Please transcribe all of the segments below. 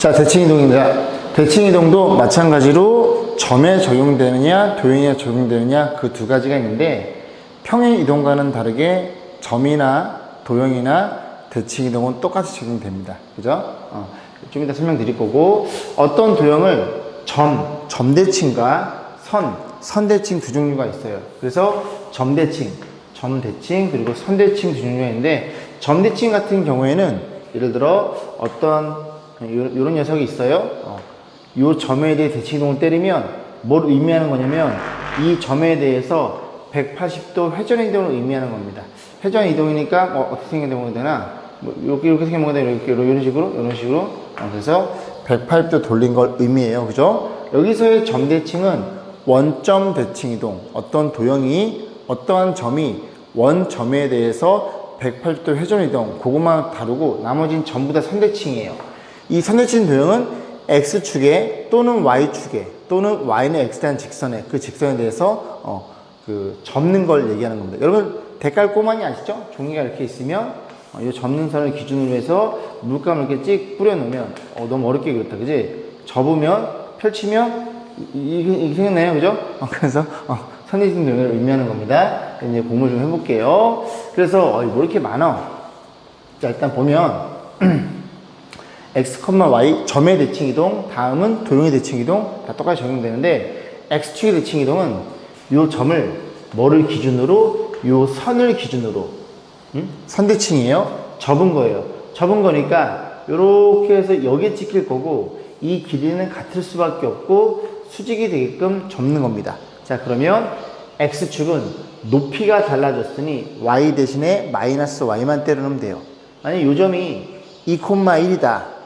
자, 대칭이동입니다. 대칭이동도 마찬가지로 점에 적용되느냐 도형에 적용되느냐 그 두 가지가 있는데, 평행이동과는 다르게 점이나 도형이나 대칭이동은 똑같이 적용됩니다. 그죠? 좀 이따 설명드릴 거고, 어떤 도형을 점대칭과 선대칭 두 종류가 있어요. 그래서 점대칭, 그리고 선대칭 두 종류가 있는데, 점대칭 같은 경우에는 예를 들어 어떤 이런 녀석이 있어요. 이 점에 대해 대칭이동을 때리면 뭘 의미하는 거냐면, 이 점에 대해서 180도 회전 이동을 의미하는 겁니다. 회전 이동이니까 어떻게 생각되면 되나? 이렇게 생각하면 되나? 이런 식으로. 그래서 180도 돌린 걸 의미해요. 그죠? 여기서의 점대칭은 원점 대칭 이동. 어떤 도형이, 어떠한 점이 원점에 대해서 180도 회전 이동, 그것만 다루고 나머지는 전부 다 선대칭이에요. 이 선대칭 도형은 X축에 또는 Y축에 또는 Y는 X라는 직선에, 그 직선에 대해서 접는 걸 얘기하는 겁니다. 여러분 대깔꼬마니 아시죠? 종이가 이렇게 있으면 이 접는 선을 기준으로 해서 물감을 이렇게 찍 뿌려 놓으면 너무 어렵게 그렸다, 그지? 접으면, 펼치면 이게 생겼나요? 그죠? 그래서 선대칭 도형을 의미하는 겁니다. 이제 공부를 좀 해볼게요. 그래서 뭐 이렇게 많아? 자, 일단 보면 x, y 점의 대칭이동, 다음은 도형의 대칭이동, 다 똑같이 적용되는데, x축의 대칭이동은 이 점을 뭐를 기준으로? 이 선을 기준으로, 선대칭이에요. 접은 거예요. 접은 거니까 이렇게 해서 여기에 찍힐 거고, 이 길이는 같을 수밖에 없고 수직이 되게끔 접는 겁니다. 자, 그러면 x축은 높이가 달라졌으니 y 대신에 마이너스 y만 때려놓으면 돼요. 만약 이 점이 2,1이다.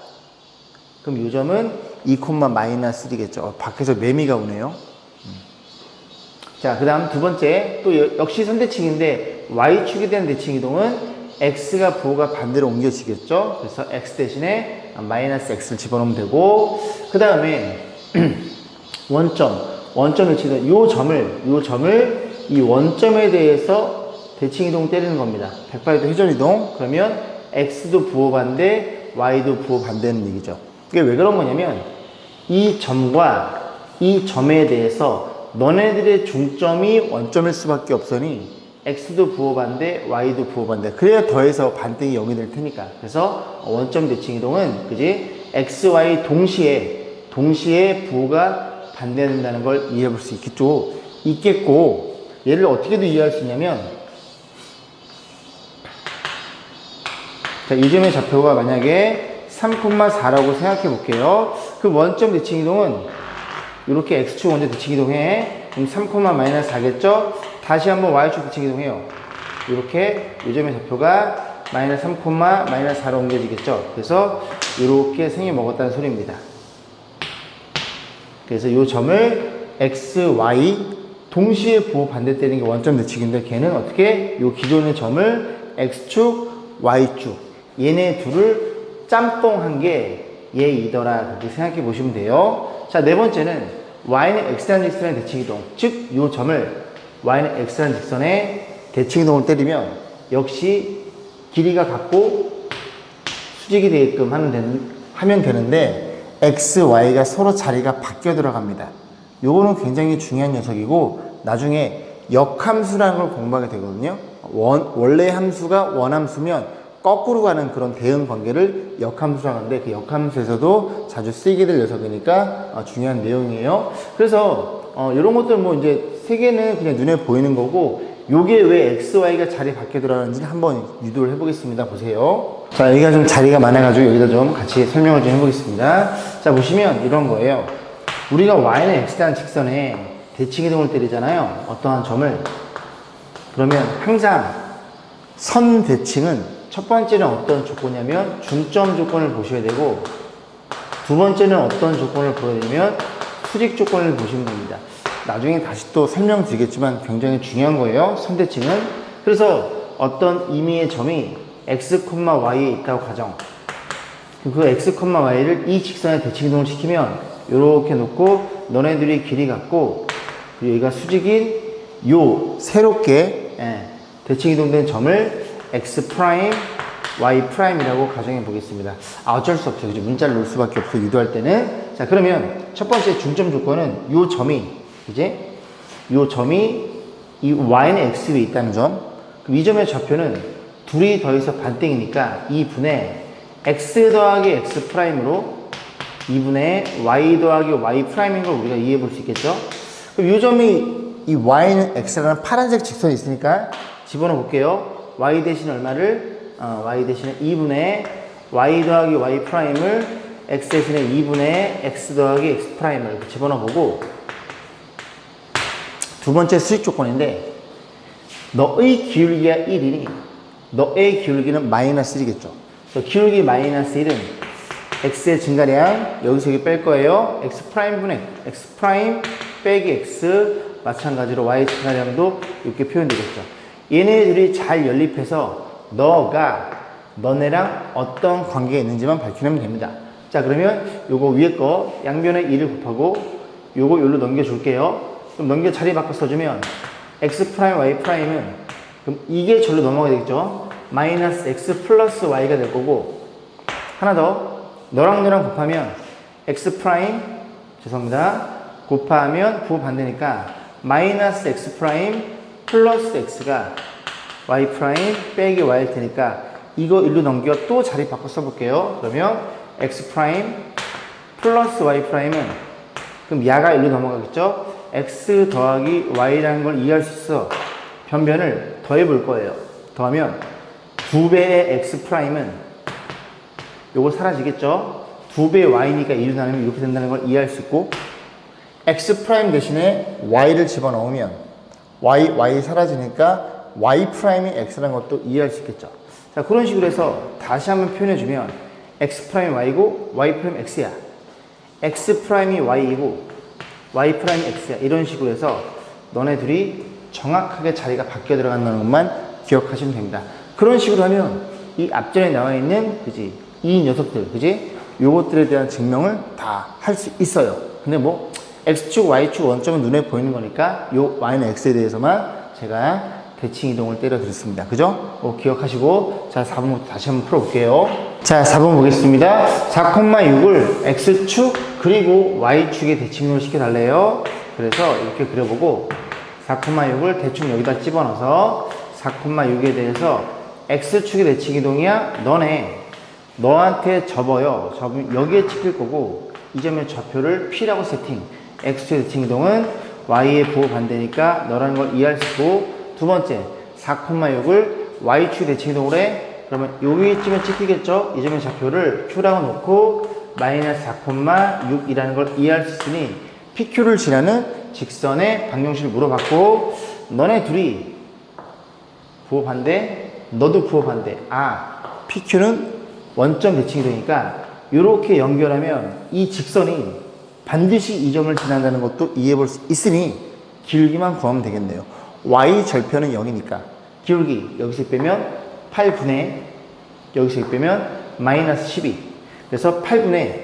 그럼 이 점은 2,-1이겠죠. 밖에서 매미가 오네요. 자, 그 다음 두 번째, 또 역시 선대칭인데 Y축에 대한 대칭이동은 X가 부호가 반대로 옮겨지겠죠. 그래서 X 대신에 마이너스 X를 집어넣으면 되고, 그 다음에 원점 대칭이동, 요 점을 이 원점에 대해서 대칭이동 때리는 겁니다. 180도 회전이동. 그러면 X도 부호 반대, Y도 부호 반대는 얘기죠. 그게 왜 그런 거냐면, 이 점과 이 점에 대해서 너네들의 중점이 원점일 수밖에 없으니 X도 부호 반대, Y도 부호 반대. 그래야 더해서 반등이 0이 될 테니까. 그래서 원점 대칭 이동은, 그지? X, Y 동시에 부호가 반대된다는 걸 이해해 볼 수 있겠고, 얘를 어떻게도 이해할 수 있냐면, 자, 이 점의 좌표가 만약에 3,4라고 생각해 볼게요. 그 원점 대칭 이동은 이렇게 X축 먼저 대칭 이동해. 그럼 3,-4겠죠? 다시 한번 Y축 대칭 이동해요. 이렇게 이 점의 좌표가 마이너스 3,-4로 옮겨지겠죠? 그래서 이렇게 생겨 먹었다는 소리입니다. 그래서 이 점을 X, Y 동시에 부호 반대 때리는 게 원점 대칭인데, 걔는 어떻게? 이 기존의 점을 X축, Y축 얘네 둘을 짬뽕한 게 얘이더라, 그렇게 생각해 보시면 돼요. 자, 네 번째는 Y는 X라는 직선의 대칭이동, 즉 이 점을 Y는 X라는 직선의 대칭이동을 때리면 역시 길이가 같고 수직이 되게끔 하면 되는데, X, Y가 서로 자리가 바뀌어 들어갑니다. 요거는 굉장히 중요한 녀석이고, 나중에 역함수라는 걸 공부하게 되거든요. 원래 함수가 원함수면 거꾸로 가는 그런 대응 관계를 역함수라고 하는데, 그 역함수에서도 자주 쓰이게 될 녀석이니까 중요한 내용이에요. 그래서 이런 것들 뭐 이제 세 개는 그냥 눈에 보이는 거고, 요게 왜 X, Y가 자리 바뀌어 들어가는지 한번 유도를 해보겠습니다. 보세요. 자, 여기가 좀 자리가 많아가지고 여기다 좀 같이 설명을 좀 해보겠습니다. 자, 보시면 이런 거예요. 우리가 Y는 X라는 직선에 대칭이동을 때리잖아요. 어떠한 점을. 그러면 항상 선 대칭은 첫 번째는 어떤 조건이냐면 중점 조건을 보셔야 되고, 두 번째는 어떤 조건을 보여야 되냐면 수직 조건을 보시면 됩니다. 나중에 다시 또 설명드리겠지만 굉장히 중요한 거예요, 선대칭은. 그래서 어떤 임의의 점이 X, Y에 있다고 가정. 그 X, Y를 이 직선에 대칭이동을 시키면 이렇게 놓고, 너네들이 길이 같고 그리고 여기가 수직인 요 새롭게 대칭이동된 점을 X', y 프라임이라고 가정해 보겠습니다. 어쩔 수 없죠. 그죠? 문자를 놓을 수밖에 없어, 유도할 때는. 자, 그러면 첫 번째 중점 조건은 요 점이, 이제 요 점이 이 y는 x 위에 있다는 점. 그럼 이 점의 좌표는 둘이 더해서 반땡이니까 2분의 x 더하기 x 프라임으로 2분의 y 더하기 y 프라임인 걸 우리가 이해해 볼 수 있겠죠? 그럼 이 점이 이 y는 x라는 파란색 직선이 있으니까 집어넣어 볼게요. y 대신 얼마를? y 대신에 2분의 y 더하기 y 프라임을 x 대신에 2분의 x 더하기 x 프라임을 이렇게 집어넣어 보고, 두 번째 수직 조건인데 너의 기울기가 1이니 너의 기울기는 마이너스 1이겠죠. 그래서 기울기 마이너스 1은 x의 증가량 여기서 여기 뺄 거예요. x 프라임 분의 x 프라임 빼기 x, 마찬가지로 y 증가량도 이렇게 표현되겠죠. 얘네들이 잘 연립해서 너네랑 어떤 관계가 있는지만 밝히면 됩니다. 자, 그러면 요거 위에 거 양변에 1을 곱하고 요거 여기로 넘겨줄게요. 그럼 넘겨 자리 바꿔 써주면 x 프라임 y 프라임은, 그럼 이게 절로 넘어가야 되겠죠. 마이너스 x 플러스 y가 될 거고, 하나 더 너랑 곱하면 x 프라임, 죄송합니다, 곱하면 부호 반대니까 마이너스 x 프라임 플러스 x가 y 프라임 빼기 y일 테니까 이거 일로 넘겨 또 자리 바꿔 써볼게요. 그러면 x 프라임 플러스 y 프라임은, 그럼 야가 일로 넘어가겠죠. x 더하기 y라는 걸 이해할 수 있어. 변변을 더해 볼 거예요. 더하면 2배의 x 프라임은 요거 사라지겠죠. 2배의 y니까 2로 나누면 이렇게 된다는 걸 이해할 수 있고, x 프라임 대신에 y를 집어넣으면 y 사라지니까 y 프라임이 x라는 것도 이해할 수 있겠죠. 자, 그런 식으로 해서 다시 한번 표현해주면 x 프라임이 y고 y 프라임이 x야. x 프라임이 y이고 y 프라임이 x야. 이런 식으로 해서 너네 둘이 정확하게 자리가 바뀌어 들어간다는 것만 기억하시면 됩니다. 그런 식으로 하면 이 앞전에 나와 있는, 그지, 이 녀석들, 그지, 요것들에 대한 증명을 다 할 수 있어요. 근데 뭐 x축, y축 원점은 눈에 보이는 거니까 요 y는 x에 대해서만 제가 대칭 이동을 때려 드렸습니다. 그죠? 기억하시고, 자, 4번부터 다시 한번 풀어볼게요. 자, 4번 보겠습니다. 4,6을 x축 그리고 y축에 대칭 이동을 시켜달래요. 그래서 이렇게 그려보고 4,6을 대충 여기다 집어넣어서 4,6에 대해서 x축의 대칭 이동이야. 너한테 접어요. 접으면 여기에 찍힐 거고, 이 점의 좌표를 p라고 세팅. x축의 대칭 이동은 y의 부호 반대니까 너라는 걸 이해할 수 있고, 두 번째 4,6을 y축 대칭 이동을 해. 그러면 여기쯤에 찍히겠죠. 이 점의 좌표를 q라고 놓고 마이너스 4,6이라는 걸 이해할 수 있으니 pq를 지나는 직선의 방정식을 물어봤고, 너네 둘이 부호 반대, 너도 부호 반대. pq는 원점 대칭 이동이니까 이렇게 연결하면 이 직선이 반드시 이 점을 지난다는 것도 이해해 볼 수 있으니 기울기만 구하면 되겠네요. y 절편은 0이니까 기울기 여기서 빼면 8분의, 여기서 빼면 마이너스 12. 그래서 8분의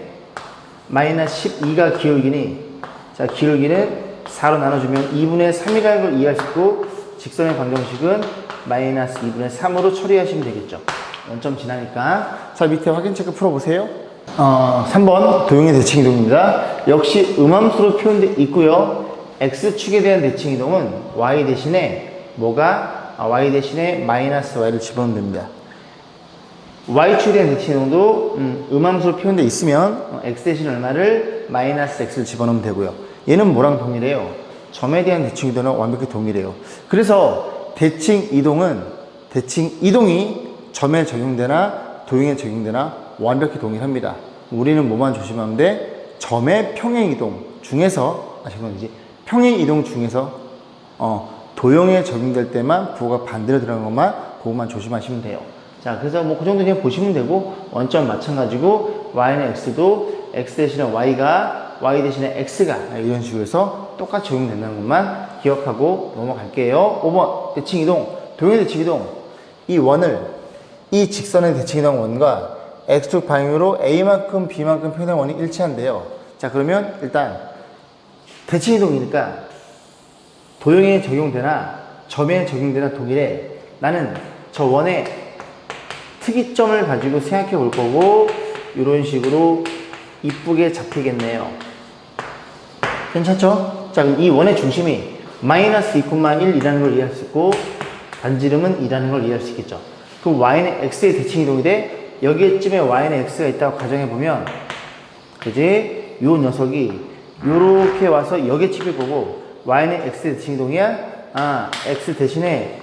마이너스 12가 기울기니, 자, 기울기는 4로 나눠주면 2분의 3이라는 걸 이해할 수 있고, 직선의 방정식은 마이너스 2분의 3으로 처리하시면 되겠죠. 원점 지나니까. 자, 밑에 확인 체크 풀어보세요. 3번 도형의 대칭 이동입니다. 역시 음함수로 표현되어 있고요. x축에 대한 대칭 이동은 y 대신에 y 대신에 마이너스 y를 집어넣으면 됩니다. y축에 대한 대칭 이동도 음함수로 표현되어 있으면 x 대신 얼마를? 마이너스 x를 집어넣으면 되고요. 얘는 뭐랑 동일해요? 점에 대한 대칭 이동은 완벽히 동일해요. 그래서 대칭 이동이 점에 적용되나 도형에 적용되나 완벽히 동일합니다. 우리는 뭐만 조심하면 돼? 점의 평행 이동 중에서, 평행 이동 중에서 도형에 적용될 때만 부호가 반대로 들어가는 것만, 그것만 조심하시면 돼요. 자, 그래서 뭐 그 정도 그냥 보시면 되고, 원점 마찬가지고 y는 x도 x 대신에 y가 y 대신에 x가 이런 식으로 해서 똑같이 적용된다는 것만 기억하고 넘어갈게요. 5번 대칭 이동, 도형의 대칭 이동. 이 원을, 이 직선의 대칭 이동 원과 x축 방향으로 a만큼 b만큼 표현한 원이 일치한대요. 자, 그러면 일단 대칭 이동이니까 도형에 적용되나 점에 적용되나 동일해. 나는 저 원의 특이점을 가지고 생각해 볼 거고 이런 식으로 이쁘게 잡히겠네요. 괜찮죠? 자, 이 원의 중심이 마이너스 2,1이라는 걸 이해할 수 있고 반지름은 2라는 걸 이해할 수 있겠죠. 그럼 y는 x의 대칭 이동이 돼 여기에쯤에 y는 x가 있다고 가정해 보면 그지? 요 녀석이 요렇게 와서 여기에 찍힐 거고 y는 x의 대칭 이동이야? x 대신에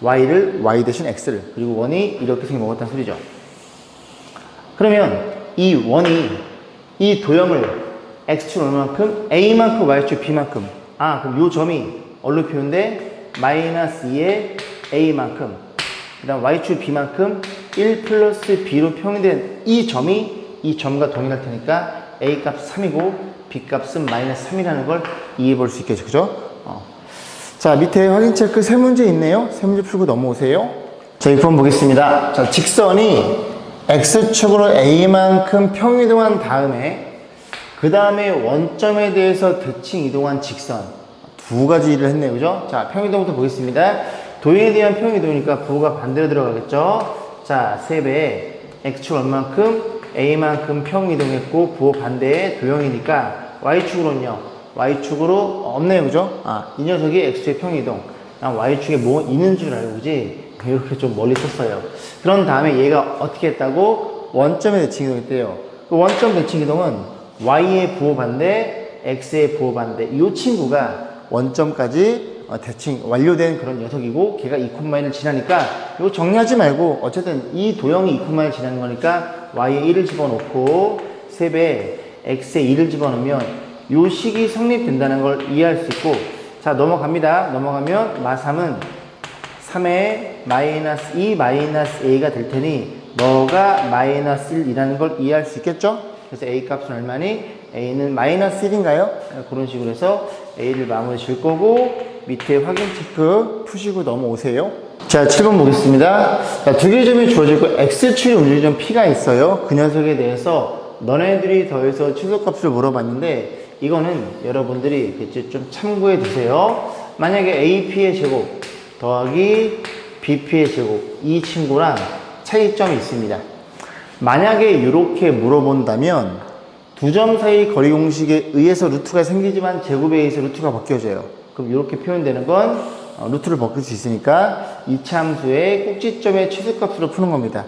y 대신 x를 그리고 원이 이렇게 생겨먹었다는 소리죠. 그러면 이 원이 이 도형을 x축 얼마만큼? a만큼 y축 b만큼 그럼 요 점이 얼로 표현돼? 마이너스 2의 a만큼 그 다음 y축 b만큼 1 플러스 b로 평행된 이 점이 이 점과 동일할 테니까 a 값 3이고 b 값은 마이너스 3이라는 걸 이해해 볼 수 있겠죠. 그죠? 자, 밑에 확인 체크 세 문제 있네요. 세 문제 풀고 넘어오세요. 자, 6번 보겠습니다. 자, 직선이 x축으로 a만큼 평이동한 다음에 그 다음에 원점에 대해서 대칭 이동한 직선 두 가지 일을 했네요. 그죠? 자, 평이동부터 보겠습니다. 도형에 대한 평이동이니까 부호가 반대로 들어가겠죠? 자, 3배 x축 얼만큼 a만큼 평이동했고 부호 반대의 도형이니까 y축으로는요. y축으로 없네요. 그죠? 이 녀석이 x축의 평이동. 난 y축에 뭐 있는 줄 알고 그지? 이렇게 좀 멀리 썼어요. 그런 다음에 얘가 어떻게 했다고? 원점의 대칭 이동했대요. 그 원점 대칭 이동은 y의 부호 반대, x의 부호 반대. 이 친구가 원점까지 대칭 완료된 그런 녀석이고 걔가 2,1을 지나니까 이거 정리하지 말고 어쨌든 이 도형이 2,1을 지나는 거니까 y에 1을 집어넣고 3배 x에 2를 집어넣으면 요 식이 성립된다는 걸 이해할 수 있고 자 넘어갑니다. 넘어가면 마3은 3의 마이너스 2 마이너스 a가 될 테니 너가 마이너스 1이라는 걸 이해할 수 있겠죠? 그래서 a 값은 얼마니? a는 마이너스 1인가요? 그런 식으로 해서 a를 마무리 질 거고 밑에 확인 체크 푸시고 넘어오세요. 자 7번 보겠습니다. 자, 두 개의 점이 주어지고 x축이 움직이는 점 p가 있어요. 그 녀석에 대해서 너네들이 더해서 최소값을 물어봤는데 이거는 여러분들이 좀 참고해 두세요. 만약에 AP의 제곱 더하기 BP의 제곱 이 친구랑 차이점이 있습니다. 만약에 이렇게 물어본다면 두 점 사이 거리 공식에 의해서 루트가 생기지만 제곱에 의해서 루트가 벗겨져요. 그럼 이렇게 표현되는 건 루트를 벗길 수 있으니까 이차함수의 꼭지점의 최소값으로 푸는 겁니다.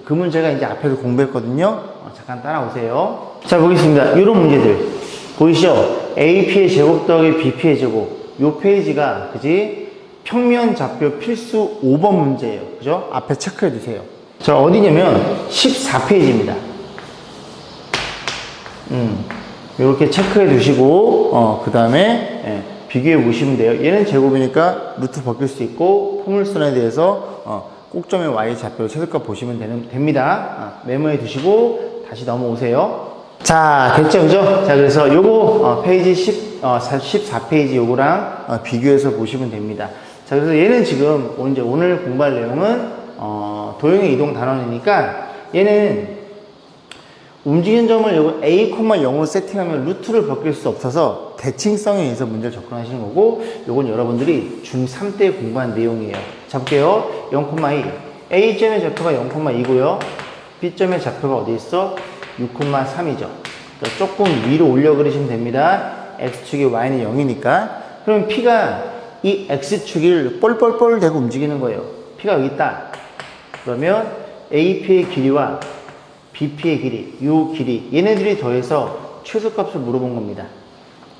그 문제가 이제 앞에서 공부했거든요. 잠깐 따라오세요. 자 보겠습니다. 이런 문제들 보이시죠? AP의 제곱 더하기 BP의 제곱 요 페이지가 그지? 평면 좌표 필수 5번 문제예요. 그죠? 앞에 체크해 두세요. 자 어디냐면 14페이지입니다. 이렇게 체크해 두시고 그 다음에 비교해 보시면 돼요. 얘는 제곱이니까 루트 벗길 수 있고 포물선에 대해서 꼭점의 y 좌표로 최소값 보시면 됩니다. 메모해 두시고 다시 넘어오세요. 자 됐죠 그죠? 자 그래서 요거 페이지 14페이지 요거랑 비교해서 보시면 됩니다. 자 그래서 얘는 지금 오늘 공부할 내용은 도형의 이동 단원이니까 얘는 움직이는 점을 요거 a,0으로 세팅하면 루트를 벗길 수 없어서 대칭성에 의해서 문제를 접근하시는 거고 요건 여러분들이 중3 때 공부한 내용이에요. 자 볼게요. 0,2 A점의 좌표가 0,2고요 B점의 좌표가 어디 있어? 6,3이죠. 조금 위로 올려 그리시면 됩니다. X축이 Y는 0이니까 그럼 P가 이 X축을 뻘뻘뻘 대고 움직이는 거예요. P가 여기 있다. 그러면 AP의 길이와 BP의 길이, 요 길이 얘네들이 더해서 최소값을 물어본 겁니다.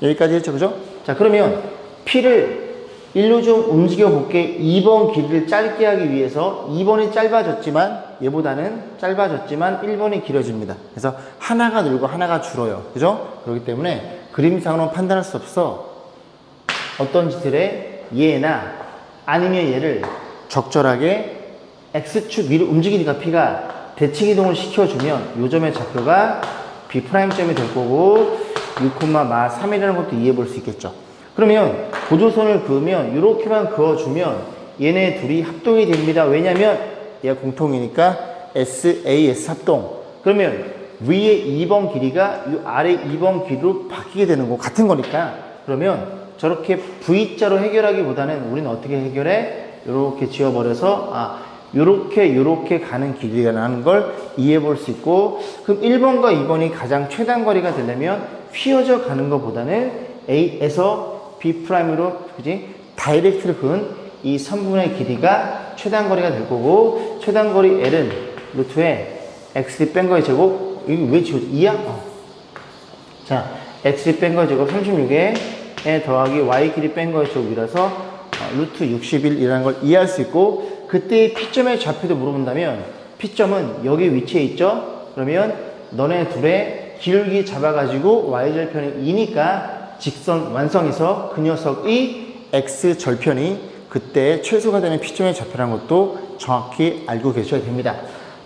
여기까지 했죠 그죠? 자 그러면 P를 일로 좀 움직여 볼게. 2번 길이를 짧게 하기 위해서 2번이 짧아졌지만 얘보다는 짧아졌지만 1번이 길어집니다. 그래서 하나가 늘고 하나가 줄어요. 그죠? 그렇기 때문에 그림상으로 판단할 수 없어. 어떤 짓을 해? 얘나 아니면 얘를 적절하게 X축 위로 움직이니까 P가 대칭 이동을 시켜주면 요 점의 좌표가 B'점이 될 거고 6,3이라는 것도 이해해 볼 수 있겠죠. 그러면 보조선을 그으면 이렇게만 그어주면 얘네 둘이 합동이 됩니다. 왜냐면 얘가 공통이니까 SAS 합동. 그러면 위에 2번 길이가 이 아래 2번 길이로 바뀌게 되는 거 같은 거니까 그러면 저렇게 V자로 해결하기보다는 우리는 어떻게 해결해? 이렇게 지워버려서 요렇게 가는 길이라는 걸 이해해 볼 수 있고, 그럼 1번과 2번이 가장 최단 거리가 되려면 휘어져 가는 것보다는 A에서 B'으로, 그지? 다이렉트로 그은 이 선분의 길이가 최단 거리가 될 거고, 최단 거리 L은 루트에 X 뺀 거의 제곱, 이거 왜 지워져? 2야? 자, X 뺀 거의 제곱 36에 더하기 Y 길이 뺀 거의 제곱이라서 루트 61이라는 걸 이해할 수 있고, 그때 P점의 좌표도 물어본다면 P점은 여기 위치에 있죠? 그러면 너네 둘의 기울기 잡아가지고 Y절편이 2니까 직선 완성해서 그 녀석의 X절편이 그때 최소가 되는 P점의 좌표라는 것도 정확히 알고 계셔야 됩니다.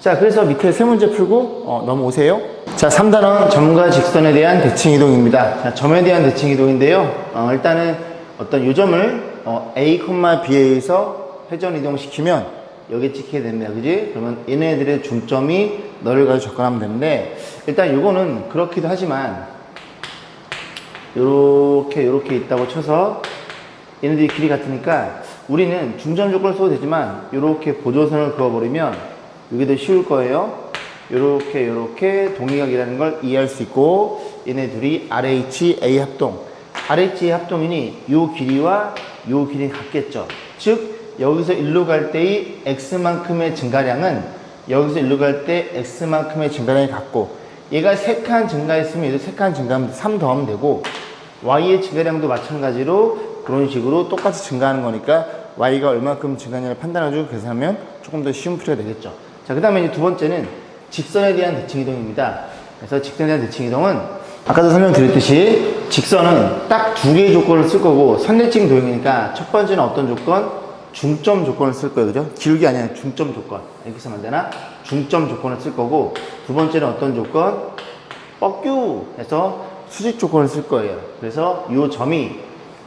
자, 그래서 밑에 세 문제 풀고 넘어오세요. 자, 3단원 점과 직선에 대한 대칭 이동입니다. 자, 점에 대한 대칭 이동인데요. 일단은 어떤 요점을 A, B에서 회전 이동시키면 여기 찍히게 됩니다. 그지? 그러면 얘네들의 중점이 너를 가지고 접근하면 되는데, 일단 요거는 그렇기도 하지만 요렇게 있다고 쳐서 얘네들이 길이 같으니까 우리는 중점 조건을 써도 되지만 요렇게 보조선을 그어버리면 이게 더 쉬울 거예요. 요렇게 동의각이라는 걸 이해할 수 있고, 얘네 둘이 RHA 합동, RHA 합동이니 요 길이와 요 길이 같겠죠. 즉 여기서 일로 갈 때의 X만큼의 증가량은 여기서 일로 갈 때 X만큼의 증가량이 같고, 얘가 3칸 증가했으면 얘도 3칸 증가하면 3 더하면 되고, Y의 증가량도 마찬가지로 그런 식으로 똑같이 증가하는 거니까 Y가 얼마큼 증가하냐를 판단해주고 계산하면 조금 더 쉬운 풀이가 되겠죠. 자, 그 다음에 이제 두 번째는 직선에 대한 대칭 이동입니다. 그래서 직선에 대한 대칭 이동은 아까도 설명드렸듯이 직선은 딱 2개의 조건을 쓸 거고, 선대칭 도형이니까 첫 번째는 어떤 조건? 중점 조건을 쓸 거예요. 그죠? 기울기 아니야. 중점 조건. 이렇게 쓰면 안 되나? 중점 조건을 쓸 거고, 두 번째는 어떤 조건? 뻑큐 해서 수직 조건을 쓸 거예요. 그래서 이 점이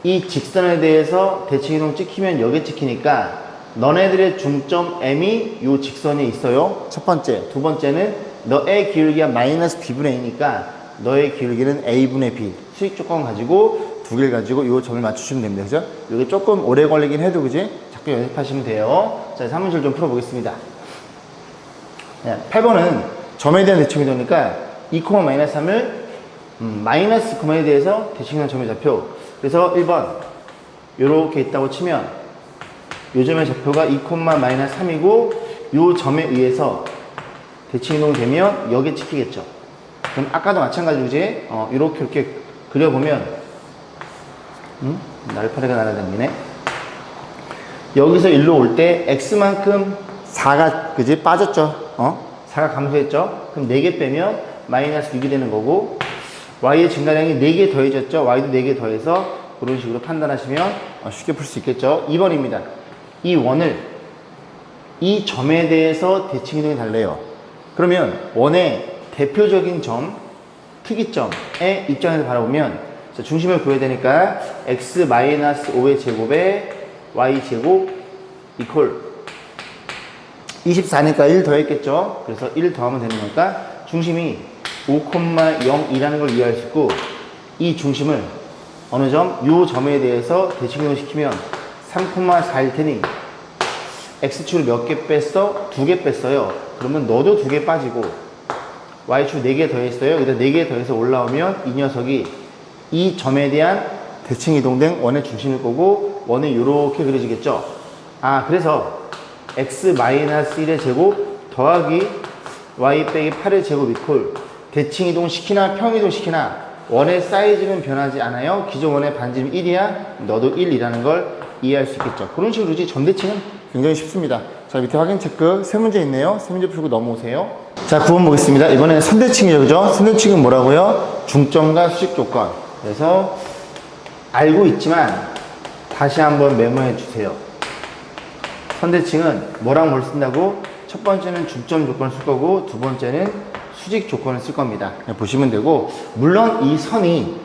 이 직선에 대해서 대칭 이동 찍히면 여기 찍히니까 너네들의 중점 M이 이 직선에 있어요. 첫 번째. 두 번째는 너의 기울기가 마이너스 B분의 A니까 너의 기울기는 A분의 B. 수직 조건 가지고 두 개를 가지고 이 점을 맞추시면 됩니다. 그죠? 이게 조금 오래 걸리긴 해도, 그지? 자꾸 연습하시면 돼요. 자, 3문제를 좀 풀어보겠습니다. 8번은 점에 대한 대칭 이동이니까 2,-3을 마이너스 그만에 대해서 대칭한 점의 좌표. 그래서 1번 요렇게 있다고 치면 요 점의 좌표가 2,-3이고 요 점에 의해서 대칭 이동이 되면 여기에 찍히겠죠. 그럼 아까도 마찬가지로 이제 이렇게 그려보면 날파리가 날아다니네. 여기서 일로 올 때 X만큼 4가 그지 빠졌죠. 4가 감소했죠. 그럼 4개 빼면 마이너스 6이 되는 거고, Y의 증가량이 4개 더해졌죠. Y도 4개 더해서 그런 식으로 판단하시면 쉽게 풀 수 있겠죠. 2번입니다. 이 원을 이 점에 대해서 대칭 이동이 달래요. 그러면 원의 대표적인 점, 특이점의 입장에서 바라보면, 자, 중심을 구해야 되니까 x-5의 제곱에 y제곱 이퀄 24니까 1 더했겠죠. 그래서 1 더하면 되는 거니까 중심이 5,0이라는 걸 이해할 수 있고, 이 중심을 어느 점? 요 점에 대해서 대칭 이동시키면 3,4일 테니 x축을 몇 개 뺐어? 2개 뺐어요. 그러면 너도 2개 빠지고 y축 4개 더했어요. 여기다 4개 더해서 올라오면 이 녀석이 이 점에 대한 대칭 이동된 원의 중심일 거고, 원은 이렇게 그려지겠죠. 그래서 x-1의 제곱 더하기 y 빼기 8의 제곱 이퀄 대칭 이동 시키나 평 이동 시키나 원의 사이즈는 변하지 않아요. 기존 원의 반지름 1이야. 너도 1이라는 걸 이해할 수 있겠죠. 그런 식으로 이제 점대칭은 굉장히 쉽습니다. 자, 밑에 확인 체크 세 문제 있네요. 세 문제 풀고 넘어오세요. 자, 9번 보겠습니다. 이번에는 선대칭이죠. 그죠? 선대칭은 뭐라고요? 중점과 수직 조건. 그래서 알고 있지만 다시 한번 메모해 주세요. 선대칭은 뭐랑 뭘 쓴다고? 첫 번째는 중점 조건을 쓸 거고, 두 번째는 수직 조건을 쓸 겁니다. 보시면 되고, 물론 이 선이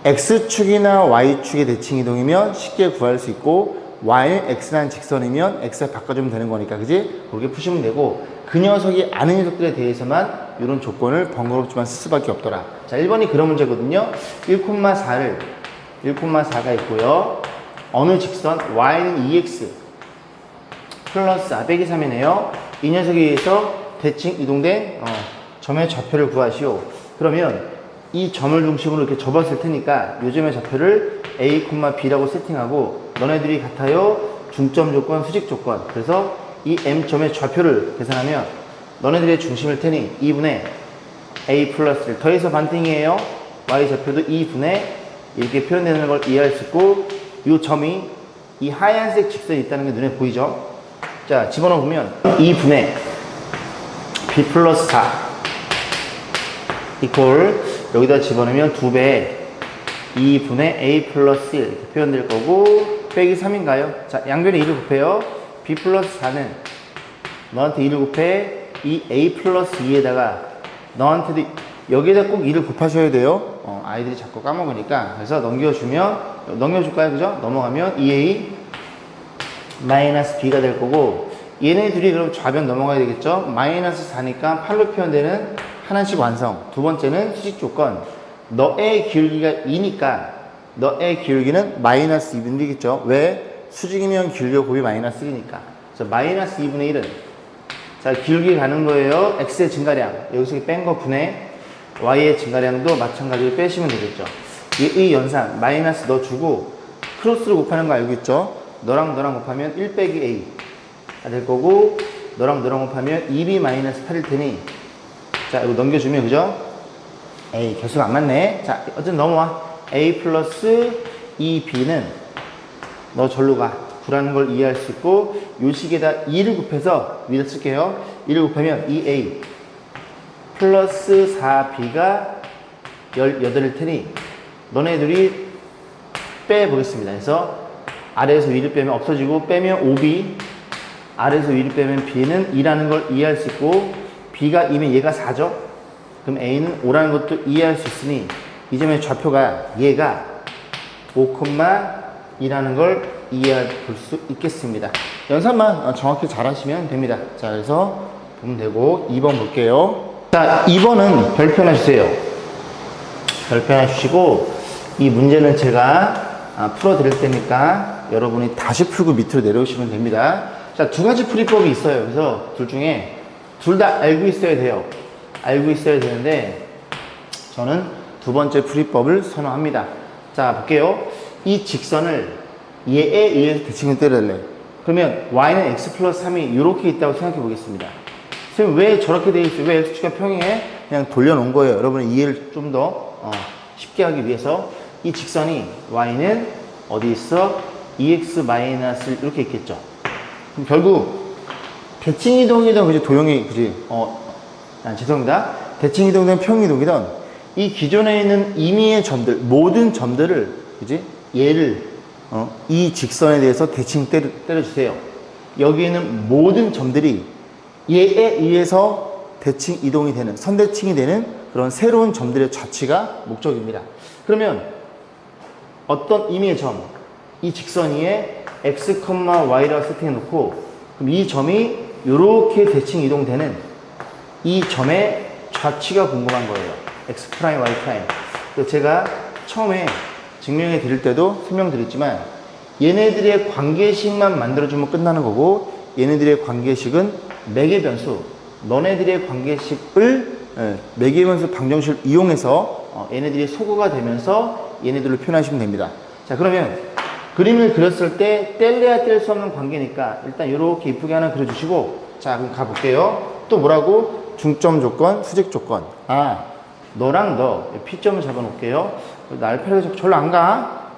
X축이나 Y축의 대칭 이동이면 쉽게 구할 수 있고, Y는 X라는 직선이면 X를 바꿔주면 되는 거니까, 그지? 그렇게 푸시면 되고, 그 녀석이 아는 녀석들에 대해서만 이런 조건을 번거롭지만 쓸 수밖에 없더라. 자, 1번이 그런 문제거든요. 1,4가 있고요. 어느 직선? Y는 2X. 플러스 빼기 3이네요. 이 녀석에 의해서 대칭 이동된 점의 좌표를 구하시오. 그러면 이 점을 중심으로 이렇게 접었을 테니까 요 점의 좌표를 A, B라고 세팅하고 너네들이 같아요. 중점 조건, 수직 조건. 그래서 이 M점의 좌표를 계산하면 너네들의 중심일 테니 2분의 A 플러스를 더해서 반띵이에요. Y 좌표도 2분의 이렇게 표현되는 걸 이해할 수 있고 이 점이 이 하얀색 직선이 있다는 게 눈에 보이죠? 자, 집어넣어 보면 2분의 B 플러스 4 이퀄 여기다 집어넣으면 2배 2분의 A 플러스 1 이렇게 표현될 거고 빼기 3인가요? 자, 양변에 2를 곱해요. B 플러스 4는 너한테 2를 곱해 이 A 플러스 2에다가 너한테도 여기에다 꼭 2를 곱하셔야 돼요. 아이들이 자꾸 까먹으니까. 그래서 넘겨줄까요? 그죠? 넘어가면 2A 마이너스 B가 될 거고 얘네 둘이 그럼 좌변 넘어가야 되겠죠? 마이너스 4니까 8로 표현되는 하나씩 완성. 두 번째는 수직 조건. 너의 기울기가 2니까 너의 기울기는 마이너스 2분의 1이겠죠? 왜? 수직이면 기울기가 곱이 마이너스 1이니까. 그래서 마이너스 2분의 1은 자, 기울기 가는 거예요. x의 증가량. 여기서 뺀 거 분의 y의 증가량도 마찬가지로 빼시면 되겠죠. 이 연산 마이너스 넣어주고 크로스로 곱하는 거 알고 있죠? 너랑 곱하면 1 빼기 a 될 거고 너랑 곱하면 2b 마이너스 8일 테니 자, 이거 넘겨주면 그죠? 에이, 개수가 안 맞네. 자, 어쨌든 넘어와. a 플러스 2b는 너 절로 가. 9라는 걸 이해할 수 있고 요 식에다 2를 곱해서 위에다 쓸게요. 2를 곱하면 2a 플러스 4b가 18일 테니 너네들이 빼보겠습니다. 그래서 아래에서 위를 빼면 없어지고 빼면 5b 아래에서 위를 빼면 b는 2라는 걸 이해할 수 있고 b가 2면 얘가 4죠. 그럼 a는 5라는 것도 이해할 수 있으니 이 점의 좌표가 얘가 5,2라는 걸 이해할 수 있겠습니다. 연산만 정확히 잘 하시면 됩니다. 자, 그래서 보면 되고 2번 볼게요. 자, 2번은 별표 하나 주세요. 별표 하나 주시고 이 문제는 제가 풀어 드릴 테니까 여러분이 다시 풀고 밑으로 내려오시면 됩니다. 자, 두 가지 풀이법이 있어요. 그래서 둘 중에 둘 다 알고 있어야 돼요. 알고 있어야 되는데 저는 두 번째 풀이법을 선호합니다. 자, 볼게요. 이 직선을 얘에 의해서 대칭을 때려달래. 그러면 y는 x 플러스 3이 이렇게 있다고 생각해 보겠습니다. 선생님 왜 저렇게 돼 있어요? 왜 x축과 평행해? 그냥 돌려놓은 거예요. 여러분의 이해를 좀 더 쉽게 하기 위해서 이 직선이 y는 어디 있어? 2x 마이너스 이렇게 있겠죠. 그럼 결국 대칭이동이든 그지 도형이 그지 죄송합니다. 대칭이동이든 평이동이든 이 기존에 있는 임의의 점들 모든 점들을 그지 얘를 이 직선에 대해서 대칭 때려주세요. 여기 있는 모든 점들이 얘에 의해서 대칭 이동이 되는 선대칭이 되는 그런 새로운 점들의 좌치가 목적입니다. 그러면 어떤 임의의 점, 이 직선 위에 x, y라고 세팅해 놓고 그럼 이 점이 이렇게 대칭 이동되는 이 점의 좌치가 궁금한 거예요. x', y'. 제가 처음에 증명해 드릴 때도 설명드렸지만 얘네들의 관계식만 만들어주면 끝나는 거고 얘네들의 관계식은 매개 변수 너네들의 관계식을 매개 변수 방정식을 이용해서 얘네들이 소거가 되면서 얘네들을 표현하시면 됩니다. 자, 그러면 그림을 그렸을 때 뗄래야 뗄 수 없는 관계니까 일단 이렇게 이쁘게 하나 그려주시고 자, 그럼 가볼게요. 또 뭐라고? 중점 조건, 수직 조건. 너랑 너 P점을 잡아놓을게요. 날파리가 절로 안 가.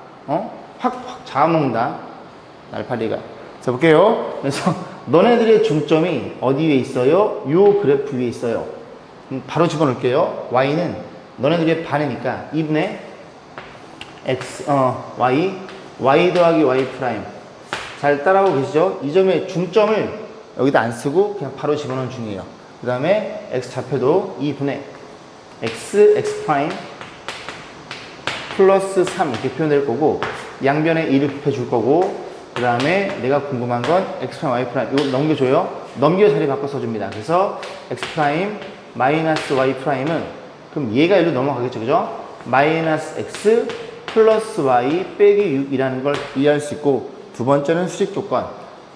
확 잡아먹는다. 날파리가. 자, 볼게요. 그래서 너네들의 중점이 어디 위에 있어요? 요 그래프 위에 있어요. 바로 집어넣을게요. y는 너네들의 반이니까 2분의 x, y 더하기 y 프라임. 잘 따라오고 계시죠? 이 점의 중점을 여기다 안 쓰고 그냥 바로 집어넣은 중이에요. 그 다음에 x 좌표도 2분의 x 프라임 플러스 3 이렇게 표현될 거고 양변에 2를 곱해 줄 거고 그 다음에 내가 궁금한 건 x 프라임 y 프라임 이거 넘겨줘요. 넘겨 자리 바꿔 써줍니다. 그래서 x 프라임 마이너스 y 프라임은 그럼 얘가 일로 넘어가겠죠, 그죠? 마이너스 x 플러스 y 빼기 6이라는 걸 이해할 수 있고 두 번째는 수직 조건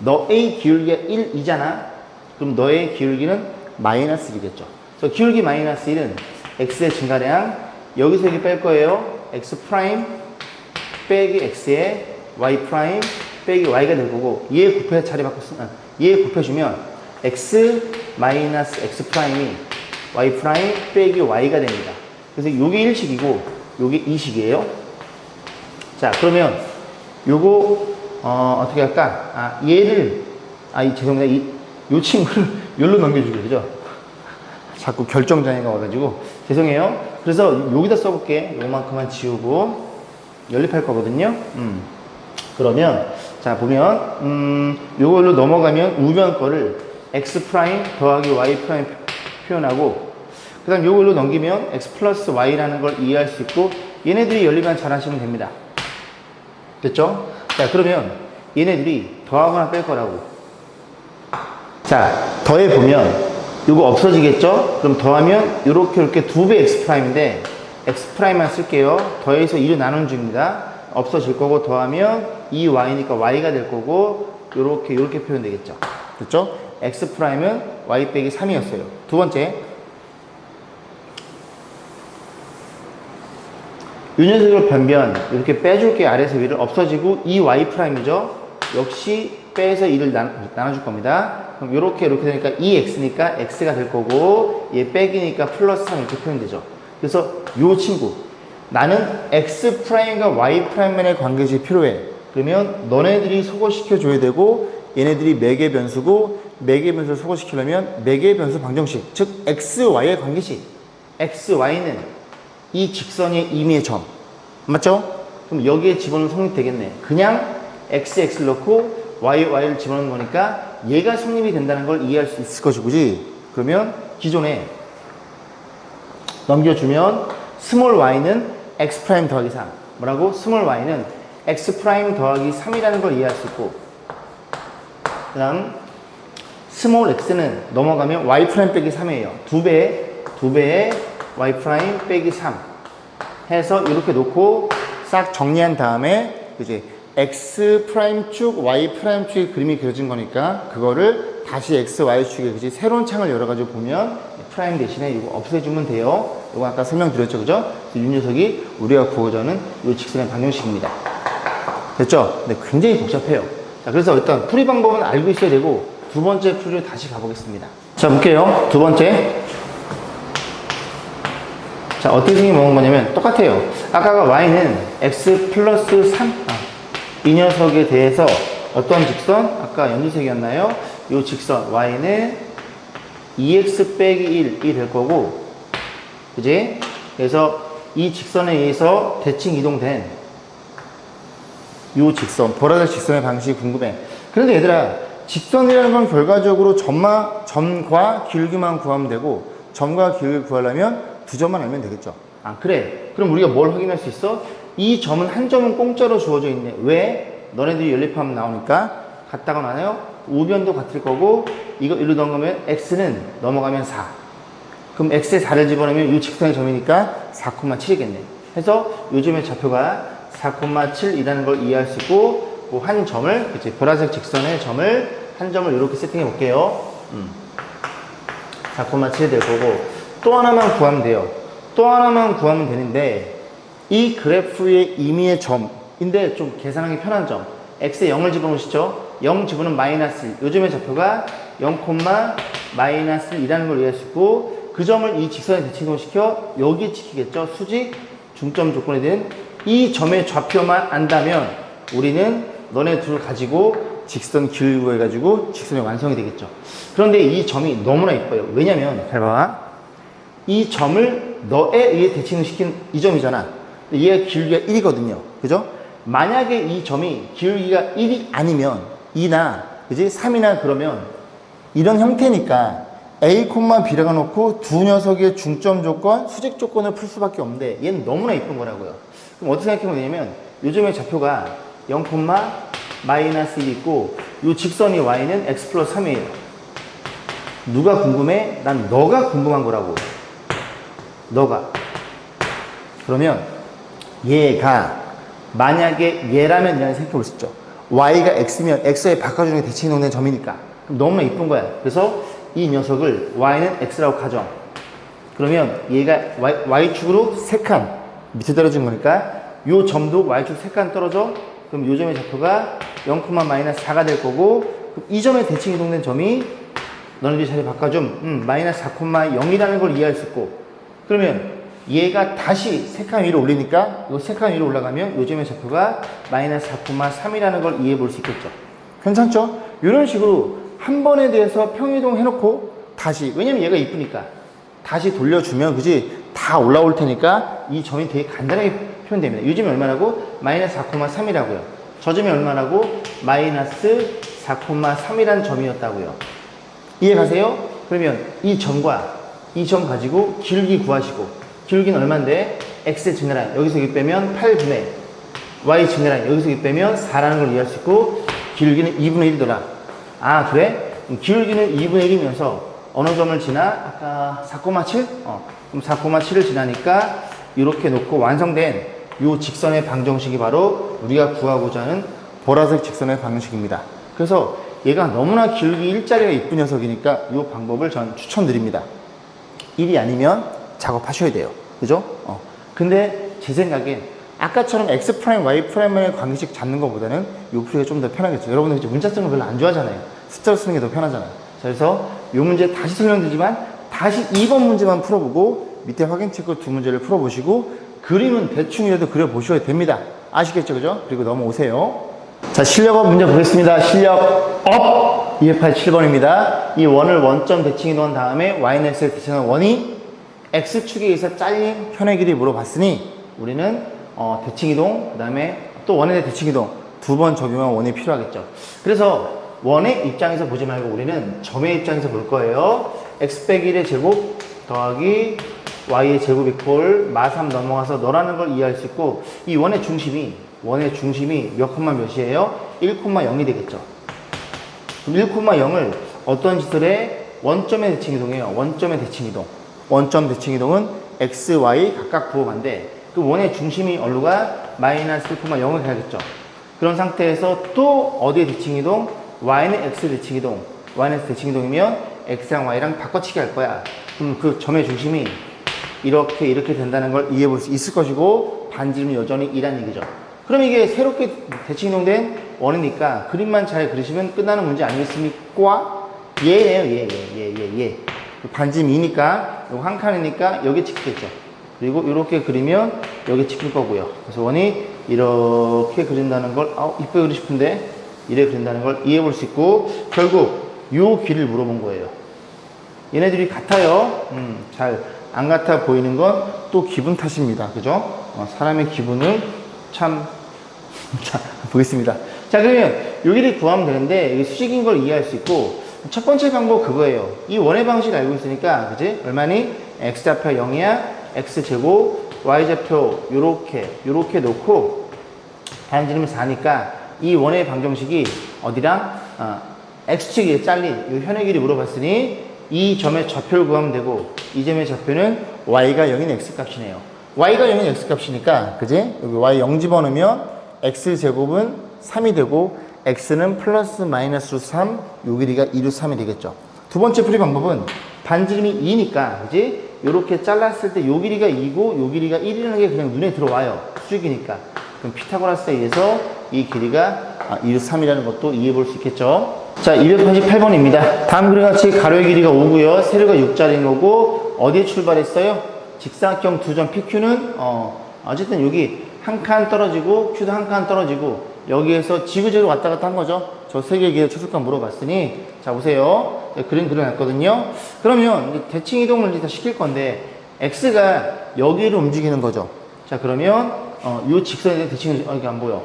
너의 기울기가 1이잖아. 그럼 너의 기울기는 마이너스 1이겠죠. 그래서 기울기 마이너스 1은 x의 증가량, 여기서 여기 뺄 거예요. x 프라임 빼기 x의 y 프라임 빼기 y가 될 거고, 얘 곱해 자리 바꿨으면, 얘 곱해주면 x 마이너스 x 프라임이 y 프라임 빼기 y가 됩니다. 그래서 요게 1식이고 요게 2식이에요. 자, 그러면 요거 어떻게 할까? 얘를 죄송합니다. 요 친구를 여기로 넘겨주고, 그죠? 자꾸 결정장애가 와가지고 죄송해요. 그래서 여기다 써볼게. 요만큼만 지우고 연립할 거거든요. 그러면 자 보면 요걸로 넘어가면 우변 거를 x 프라임 더하기 y 프라임 표현하고, 그 다음 요걸로 넘기면 x 플러스 y라는 걸 이해할 수 있고, 얘네들이 연립만 잘 하시면 됩니다. 됐죠? 자, 그러면 얘네들이 더하거나 뺄 거라고. 자, 더해보면 요거 없어지겠죠? 그럼 더하면 이렇게 2배 x 프라임인데 x 프라임만 쓸게요. 더해서 2로 나눈 중입니다. 없어질 거고, 더하면 2y니까 y가 될 거고, 요렇게 표현되겠죠? 됐죠? x 프라임은 y 빼기 3이었어요. 두 번째, 이 녀석을 변변 이렇게 빼줄게. 아래에서 위를 없어지고 2y 프라임이죠. 역시 빼서 2를 나눠줄 겁니다. 그럼 이렇게 되니까 2x니까 x가 될 거고, 얘 빼기니까 플러스 3 이렇게 표현되죠. 그래서 요 친구, 나는 x 프라임과 y 프라임만의 관계식이 필요해. 그러면 너네들이 소거시켜 줘야 되고, 얘네들이 매개 변수고, 매개 변수를 소거시키려면 매개 변수 방정식, 즉 x, y의 관계식. x, y는 이 직선의 임의의 점, 맞죠? 그럼 여기에 집어넣으면 성립되겠네. 그냥 x, x를 넣고 y, y를 집어넣는 거니까 얘가 성립이 된다는 걸 이해할 수 있을 것이지. 그러면 기존에 넘겨주면 스몰 y는 x 프라임 더하기 3. 뭐라고? 스몰 y는 x 프라임 더하기 3이라는 걸 이해할 수 있고, 그 다음 스몰 x는 넘어가면 y 프라임 빼기 3이에요. 2배의 y 프라임 빼기 3 해서 이렇게 놓고 싹 정리한 다음에 이제 x 프라임 축, y 프라임 축의 그림이 그려진 거니까 그거를 다시 x, y 축에 그지 새로운 창을 열어가지고 보면 프라임 대신에 이거 없애주면 돼요. 이거 아까 설명드렸죠, 그죠? 이 녀석이 우리가 구하자는 이 직선의 방정식입니다. 됐죠? 네, 굉장히 복잡해요. 자, 그래서 일단 풀이 방법은 알고 있어야 되고, 두 번째 풀이를 다시 가보겠습니다. 자, 볼게요. 두 번째. 자, 어떻게 생긴 거냐면 똑같아요. 아까가 y는 x 플러스 3, 이 녀석에 대해서 어떤 직선? 아까 연두색이었나요? 이 직선 y는 2x 빼기 1이 될 거고, 그지? 그래서 이 직선에 의해서 대칭 이동된 이 직선, 보라색 직선의 방식이 궁금해. 그런데 얘들아, 직선이라는 건 결과적으로 점과 기울기만 구하면 되고, 점과 기울기 구하려면 두 점만 알면 되겠죠. 그래. 그럼 우리가 뭘 확인할 수 있어? 이 점은 한 점은 공짜로 주어져 있네. 왜? 너네들이 연립하면 나오니까 같다고 나와요. 우변도 같을 거고, 이거 일로 넘어가면 x는 넘어가면 4. 그럼 x에 4를 집어넣으면 이 직선의 점이니까 4,7이겠네. 해서 요즘의 좌표가 4,7이라는 걸 이해할 수 있고, 그 한 점을, 이제 보라색 직선의 점을, 한 점을 이렇게 세팅해 볼게요. 4,7이 될 거고, 또 하나만 구하면 돼요. 또 하나만 구하면 되는데, 이 그래프의 임의의 점인데 좀 계산하기 편한 점, x에 0을 집어넣으시죠. 0 집어넣으면 마이너스 1. 요즘의 좌표가 0, 마이너스 1이라는 걸 이해할 수 있고, 그 점을 이 직선에 대칭시켜 여기에 찍히겠죠. 수직, 중점 조건에 대한 이 점의 좌표만 안다면 우리는 너네 둘 가지고 직선 기울기 구해가지고 직선이 완성이 되겠죠. 그런데 이 점이 너무나 이뻐요. 왜냐면 잘 봐. 이 점을 너에 의해 대칭을 시킨 이 점이잖아. 얘가 기울기가 1이거든요. 그죠? 만약에 이 점이 기울기가 1이 아니면 2나 그지? 3이나 그러면 이런 형태니까 A, B라고 놓고 두 녀석의 중점 조건, 수직 조건을 풀 수밖에 없는데 얘는 너무나 이쁜 거라고요. 그럼 어떻게 생각하면 되냐면 요즘의 좌표가 0, 마이너스 1이 있고 이 직선이 y는 x 플러스 3이에요. 누가 궁금해? 난 너가 궁금한 거라고. 너가. 그러면 얘가 만약에 얘라면 얘는 생각해 볼 수 있죠. y가 x면 x에 바꿔주는 게 대칭 이동된 점이니까. 그럼 너무나 이쁜 거야. 그래서 이 녀석을 y는 x라고 가정. 그러면 얘가 y축으로 3칸 밑에 떨어진 거니까 요 점도 y축 3칸 떨어져. 그럼 요 점의 좌표가 0,-4가 될 거고, 그럼 이 점에 대칭 이동된 점이 너네들이 자리 바꿔줌 마이너스 4,0이라는 걸 이해할 수 있고, 그러면 얘가 다시 3칸 위로 올리니까 요 3칸 위로 올라가면 요 점의 좌표가 마이너스 4,3이라는 걸 이해해 볼 수 있겠죠. 괜찮죠? 이런 식으로 한 번에 대해서 평이동 해놓고 다시, 왜냐면 얘가 이쁘니까 다시 돌려주면 그지 다 올라올 테니까 이 점이 되게 간단하게 표현됩니다. 이 점이 얼마라고? 마이너스 4,3이라고요. 저 점이 얼마라고? 마이너스 4,3이라는 점이었다고요. 이해 가세요? 그러면 이 점과 이 점 가지고 기울기 구하시고, 기울기는 얼마인데? x의 증가량 여기서 여기 빼면 8분의 y 증가량 여기서 여기 빼면 4라는 걸 이해할 수 있고, 기울기는 2분의 1이더라. 아 그래? 기울기는 2분의 1이면서 어느 점을 지나? 아까 4,7? 그럼 4,7을 지나니까 이렇게 놓고 완성된 이 직선의 방정식이 바로 우리가 구하고자 하는 보라색 직선의 방정식입니다. 그래서 얘가 너무나 기울기 일자리가 이쁜 녀석이니까 이 방법을 전 추천드립니다. 1이 아니면 작업하셔야 돼요. 그죠? 근데 제 생각엔 아까처럼 x 프라임, y 프라임의 관계식 잡는 것보다는 이 풀이가 좀 더 편하겠죠. 여러분들 이제 문자 쓰는 거 별로 안 좋아하잖아요. 숫자로 쓰는 게 더 편하잖아요. 그래서 이 문제 다시 설명드리지만 다시 2번 문제만 풀어보고 밑에 확인 체크 2문제를 풀어보시고 그림은 대충이라도 그려보셔야 됩니다. 아시겠죠? 그죠? 그리고 넘어오세요. 자, 실력업 문제 보겠습니다. 실력업 287번입니다. 이 원을 원점 대칭 이동한 다음에 y는 x에 대칭한 원이 x축에 의해서 잘린 현의 길이 물어봤으니 우리는 대칭 이동, 그 다음에 또 원에 대해 대칭 이동 2번 적용한 원이 필요하겠죠. 그래서 원의 입장에서 보지 말고 우리는 점의 입장에서 볼 거예요. x 빼기 1의 제곱 더하기 y의 제곱 이퀄 마3 넘어가서 너라는 걸 이해할 수 있고, 이 원의 중심이 몇 콤마 몇이에요? 1,0이 되겠죠. 그럼 1,0을 어떤 짓을 해? 원점의 대칭 이동이에요. 원점의 대칭 이동. 원점 대칭 이동은 x, y 각각 부호반데 그 원의 중심이 어디가? 마이너스 1,0을 가야겠죠. 그런 상태에서 또 어디에 대칭 이동? y는 x 대칭 이동. y는 x 대칭 이동이면 x랑 y랑 바꿔치기 할 거야. 그럼 그 점의 중심이 이렇게 된다는 걸 이해해 볼 수 있을 것이고, 반지름은 여전히 2라는 얘기죠. 그럼 이게 새롭게 대칭 이동된 원이니까 그림만 잘 그리시면 끝나는 문제 아니겠습니까? 얘네요. 얘. 반지름 2니까 이거 한 칸이니까 여기 찍히겠죠. 그리고 이렇게 그리면 여기 찍힐 거고요. 그래서 원이 이렇게 그린다는 걸 이쁘게 그리고 싶은데 이렇게 그린다는 걸 이해해 볼 수 있고, 결국 요 길을 물어본 거예요. 얘네들이 같아요. 잘 안 같아 보이는 건 또 기분 탓입니다. 그죠? 사람의 기분을 참 보겠습니다. 자, 그러면 여기를 구하면 되는데 이게 수직인 걸 이해할 수 있고, 첫 번째 방법 그거예요. 이 원의 방식을 알고 있으니까, 그지? 얼마니? x좌표 0이야. x제곱, y좌표 요렇게 놓고 반지름이 4니까 이 원의 방정식이 어디랑? x축에 잘린 이 현의 길이 물어봤으니 이 점의 좌표를 구하면 되고, 이 점의 좌표는 y가 0인 x값이네요. y가 0인 x값이니까, 그지? 여기 y 0 집어넣으면 x제곱은 3이 되고 x는 플러스 마이너스 3, 요 길이가 2루 3이 되겠죠. 두 번째 풀이 방법은 반지름이 2니까, 그지? 요렇게 잘랐을 때 요 길이가 2고 요 길이가 1이라는 게 그냥 눈에 들어와요. 수직이니까. 그럼 피타고라스에 의해서 이 길이가 2루 3이라는 것도 이해해 볼 수 있겠죠. 자, 288번입니다. 다음 그림과 같이 가로의 길이가 5고요. 세로가 6짜리인 거고, 어디에 출발했어요? 직사각형 두 점 PQ는 어쨌든 여기 한 칸 떨어지고 Q도 한 칸 떨어지고 여기에서 지그재그로 왔다 갔다 한 거죠. 저 세 개의 길의 최소값 물어봤으니, 자 보세요. 그림 그려놨거든요. 그러면 대칭 이동을 이제 다 시킬 건데 X가 여기로 움직이는 거죠. 자, 그러면 요 직선에 대한 대칭 이동, 이게 안 보여.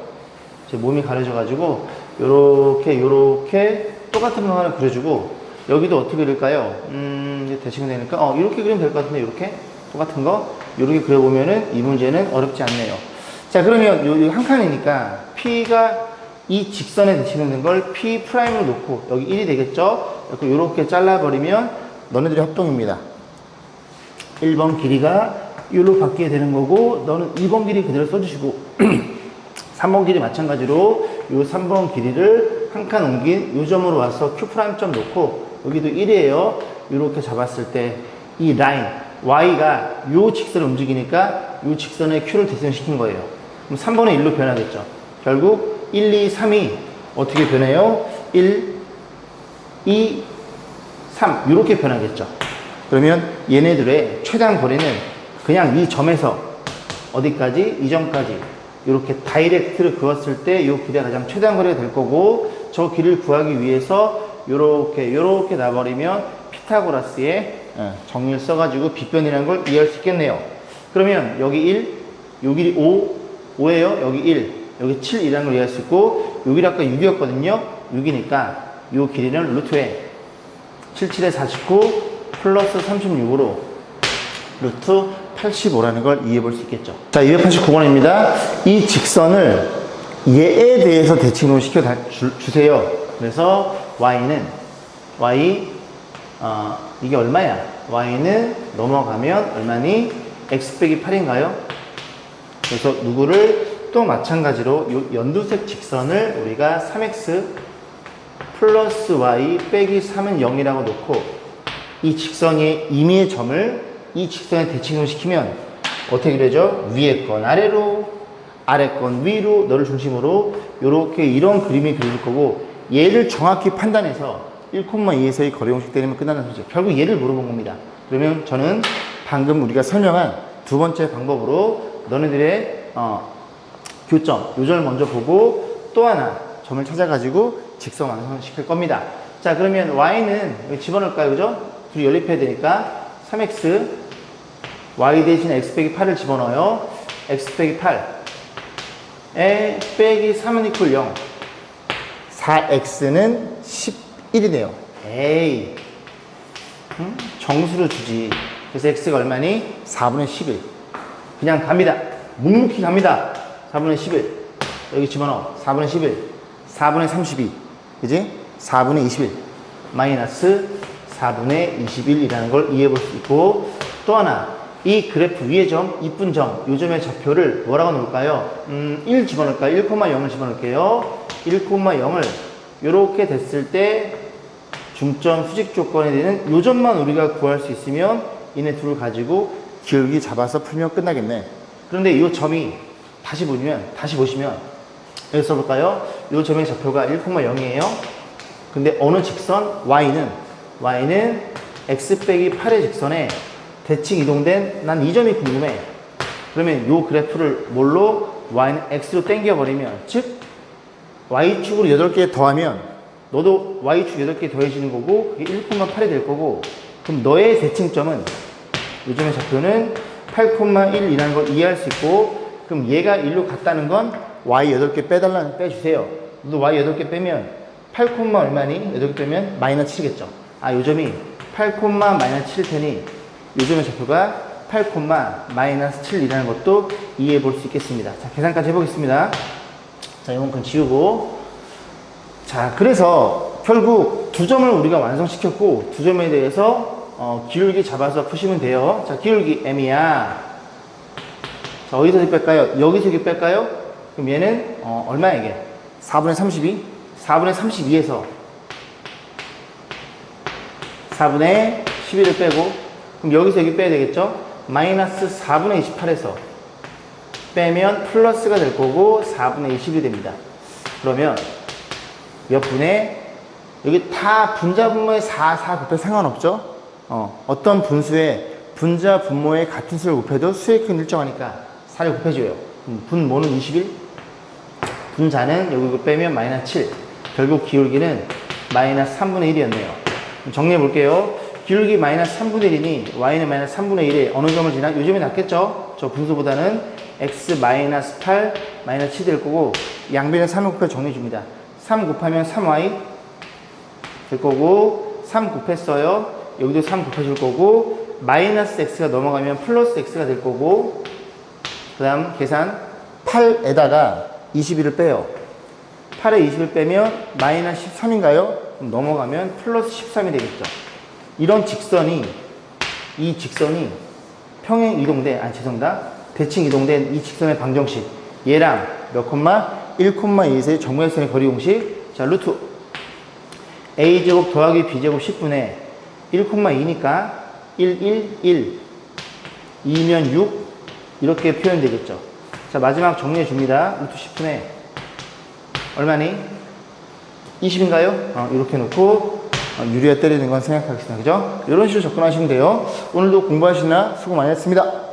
제 몸이 가려져가지고 요렇게 똑같은 거 하나 그려주고, 여기도 어떻게 그릴까요? 이제 대칭 되니까 이렇게 그리면 될 것 같은데, 이렇게 똑같은 거 이렇게 그려보면은 이 문제는 어렵지 않네요. 자, 그러면 요 한 칸이니까 P가 이 직선에 대칭되는 걸 P 프라임으로 놓고 여기 1이 되겠죠? 이렇게 잘라버리면 너네들이 합동입니다. 1번 길이가 이로 바뀌게 되는 거고, 너는 2번 길이 그대로 써주시고 3번 길이 마찬가지로 요 3번 길이를 한 칸 옮긴 요 점으로 와서 Q'점 놓고 여기도 1이에요. 이렇게 잡았을 때 이 라인 Y가 요 직선을 움직이니까 요 직선에 Q를 대칭시킨 거예요. 그럼 3번의 1로 변하겠죠. 결국 1, 2, 3이 어떻게 변해요? 1, 2, 3 이렇게 변하겠죠. 그러면 얘네들의 최단 거리는 그냥 이 점에서 어디까지? 이 점까지 이렇게 다이렉트를 그었을 때 이 길이가 가장 최단 거리가 될 거고, 저 길을 구하기 위해서 요렇게 놔버리면 피타고라스의 정리를 써가지고 빗변이라는 걸 이해할 수 있겠네요. 그러면 여기 1, 요 길이 5예요. 여기 1, 여기 7이라는 걸 이해할 수 있고, 요 길이 아까 6이었거든요. 6이니까 요 길이는 루트에 77에 49 플러스 36으로 루트 85라는 걸 이해해 볼 수 있겠죠. 자, 289번입니다. 이 직선을 얘에 대해서 대칭으로 시켜 주세요. 그래서 y는 이게 얼마야? y는 넘어가면 얼마니? x 빼기 8인가요? 그래서 누구를 또 마찬가지로 요 연두색 직선을 우리가 3x 플러스 y 빼기 3은 0이라고 놓고, 이 직선의 임의의 점을 이 직선에 대칭을 시키면 어떻게 되죠? 위에 건 아래로, 아래 건 위로, 너를 중심으로 이렇게 이런 그림이 그려질 거고, 얘를 정확히 판단해서 1,2에서의 거리 공식 때리면 끝나는 소리죠. 결국 얘를 물어본 겁니다. 그러면 저는 방금 우리가 설명한 두 번째 방법으로 너네들의 교점, 요점을 먼저 보고 또 하나 점을 찾아가지고 직선 완성시킬 겁니다. 자, 그러면 y는 여기 집어넣을까요? 그죠? 둘이 연립해야 되니까 3x y 대신 x 빼기 8을 집어넣어요. x 빼기 8에 빼기 3은 이퀄 0. 4x는 11이네요. 에이, 정수로 주지. 그래서 x가 얼마니? 4분의 11. 그냥 갑니다. 묵묵히 갑니다. 4분의 11. 여기 집어넣어. 4분의 11. 4분의 32. 그지? 4분의 21. 마이너스 4분의 21이라는 걸 이해해 볼 수 있고, 또 하나, 이 그래프 위의 점, 이쁜 점, 요 점의 좌표를 뭐라고 놓을까요? 1 집어넣을까요? 1,0을 집어넣을게요. 1,0을 요렇게 됐을 때 중점 수직 조건에 되는 요 점만 우리가 구할 수 있으면 얘네 둘을 가지고 기울기 잡아서 풀면 끝나겠네. 그런데 이 점이 다시 보시면 여기 써볼까요? 이 점의 좌표가 1,0이에요. 근데 어느 직선? y는 x 빼기 8의 직선에 대칭 이동된, 난 이 점이 궁금해. 그러면 이 그래프를 뭘로? y는 x로 당겨버리면, 즉 y축으로 8개 더하면 너도 y축 8개 더해지는 거고, 그게 1,8이 될 거고, 그럼 너의 대칭점은, 이 점의 좌표는 8,1이라는 걸 이해할 수 있고, 그럼 얘가 1로 같다는 건 y 8개 빼주세요. 너도 y 8개 빼면 8, 얼마니? 8개 빼면 마이너스 7이겠죠. 아, 요 점이 8, 마이너스 7일 테니 요 점의 좌표가 8, 마이너스 7이라는 것도 이해해 볼 수 있겠습니다. 자, 계산까지 해보겠습니다. 자, 이만큼 지우고. 자, 그래서 결국 두 점을 우리가 완성시켰고, 두 점에 대해서 기울기 잡아서 푸시면 돼요. 자, 기울기 m이야. 자, 어디서 뺄까요? 여기서 이렇게 뺄까요? 그럼 얘는 얼마야 이게? 4분의 32? 4분의 32에서 4분의 11을 빼고, 그럼 여기서 여기 빼야 되겠죠? 마이너스 4분의 28에서 빼면 플러스가 될 거고 4분의 20이 됩니다. 그러면 몇 분의, 여기 다 분자 분모의 4 곱해 상관없죠? 어떤 분수에 분자 분모의 같은 수를 곱해도 수의 크기는 일정하니까 4를 곱해줘요. 분모는 21, 분자는 여기 빼면 마이너스 7. 결국 기울기는 마이너스 3분의 1이었네요. 정리해 볼게요. 기울기 마이너스 3분의 1이니 y는 마이너스 3분의 1에 어느 점을 지나? 요 점이 낫겠죠? 저 분수보다는 x 마이너스 8 마이너스 7이 될 거고, 양변에 3을 곱해 정리해 줍니다. 3 곱하면 3y 될 거고, 3 곱했어요. 여기도 3 곱해줄 거고, 마이너스 x가 넘어가면 플러스 x가 될 거고, 그 다음 계산 8에다가 21을 빼요. 8에 20을 빼면 마이너스 13인가요? 그럼 넘어가면 플러스 13이 되겠죠. 이런 직선이, 이 직선이 평행 이동된, 죄송합니다. 대칭 이동된 이 직선의 방정식, 얘랑 몇 콤마? 1,2에서의 정무역선의 거리 공식. 자, 루트 a제곱 더하기 b제곱 10분의 1,2니까 1, 1, 1 2면 6 이렇게 표현되겠죠. 자, 마지막 정리해 줍니다. 루트 10분의 얼마니? 20인가요? 이렇게 놓고 유리에 때리는 건 생각하겠습니다. 그죠? 이런 식으로 접근하시면 돼요. 오늘도 공부하시느라 수고 많이 했습니다.